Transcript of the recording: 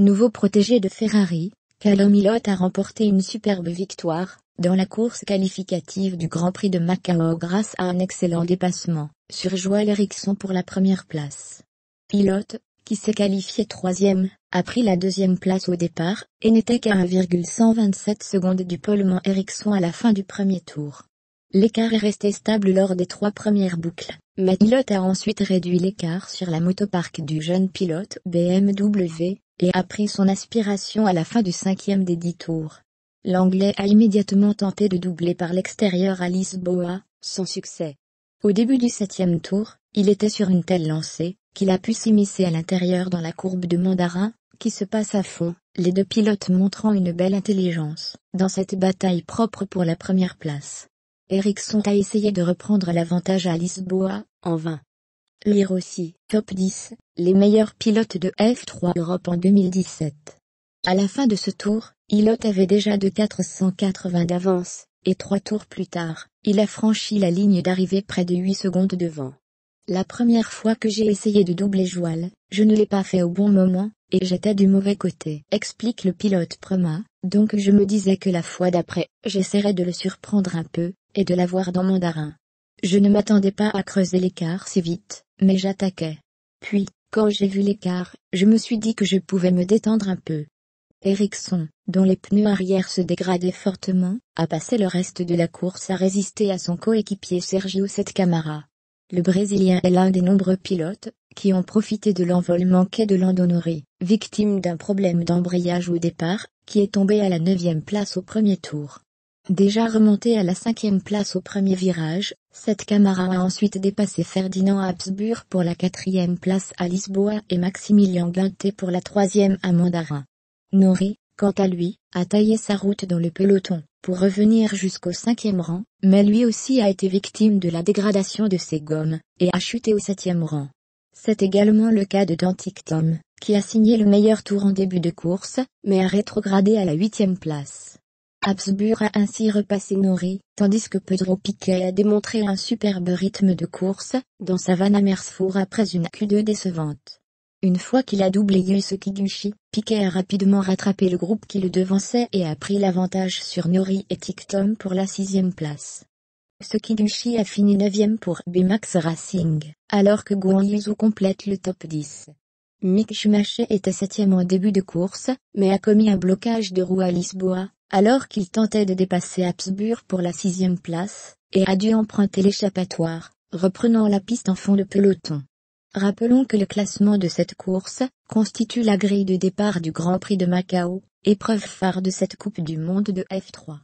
nouveau protégé de Ferrari, Callum Ilott a remporté une superbe victoire dans la course qualificative du Grand Prix de Macao grâce à un excellent dépassement sur Joel Eriksson pour la première place. Ilott, qui s'est qualifié troisième, a pris la deuxième place au départ, et n'était qu'à 1,127 secondes du pollement Eriksson à la fin du premier tour. L'écart est resté stable lors des 3 premières boucles, mais Ilott a ensuite réduit l'écart sur la motopark du jeune pilote BMW, et a pris son aspiration à la fin du 5e des 10 tours. L'Anglais a immédiatement tenté de doubler par l'extérieur à Lisboa, sans succès. Au début du 7e tour, il était sur une telle lancée, qu'il a pu s'immiscer à l'intérieur dans la courbe de Mandarin, qui se passe à fond, les deux pilotes montrant une belle intelligence, dans cette bataille propre pour la première place. Eriksson a essayé de reprendre l'avantage à Lisboa, en vain. Lire aussi, Top 10, les meilleurs pilotes de F3 Europe en 2017. À la fin de ce tour, Ilott avait déjà de 480 d'avance, et 3 tours plus tard, il a franchi la ligne d'arrivée près de 8 secondes devant. La première fois que j'ai essayé de doubler Joel, je ne l'ai pas fait au bon moment, et j'étais du mauvais côté, explique le pilote Prema, donc je me disais que la fois d'après, j'essaierais de le surprendre un peu, et de l'avoir dans Mandarin. Je ne m'attendais pas à creuser l'écart si vite, mais j'attaquais. Puis, quand j'ai vu l'écart, je me suis dit que je pouvais me détendre un peu. Eriksson, dont les pneus arrière se dégradaient fortement, a passé le reste de la course à résister à son coéquipier Sergio Sette Câmara. Le Brésilien est l'un des nombreux pilotes qui ont profité de l'envol manqué de Lando Norris, victime d'un problème d'embrayage au départ, qui est tombé à la 9e place au premier tour. Déjà remonté à la 5e place au premier virage, Sette Câmara a ensuite dépassé Ferdinand Habsburg pour la 4e place à Lisboa et Maximilian Guinté pour la 3e à Mandarin. Norris, quant à lui, a taillé sa route dans le peloton, pour revenir jusqu'au 5e rang, mais lui aussi a été victime de la dégradation de ses gommes, et a chuté au 7e rang. C'est également le cas de Dantic Tom, qui a signé le meilleur tour en début de course, mais a rétrogradé à la 8e place. Habsburg a ainsi repassé Norris, tandis que Pedro Piquet a démontré un superbe rythme de course, dans sa Van Amersfoort après une Q2 décevante. Une fois qu'il a doublé Yusuke Kiguchi, Piquet a rapidement rattrapé le groupe qui le devançait et a pris l'avantage sur Norris et Tictum pour la 6e place. Kiguchi a fini 9e pour BMAX Racing, alors que Guan Yu complète le top 10. Mick Schumacher était 7e en début de course, mais a commis un blocage de roue à Lisboa, alors qu'il tentait de dépasser Habsburg pour la 6e place, et a dû emprunter l'échappatoire, reprenant la piste en fond de peloton. Rappelons que le classement de cette course constitue la grille de départ du Grand Prix de Macao, épreuve phare de cette Coupe du Monde de F3.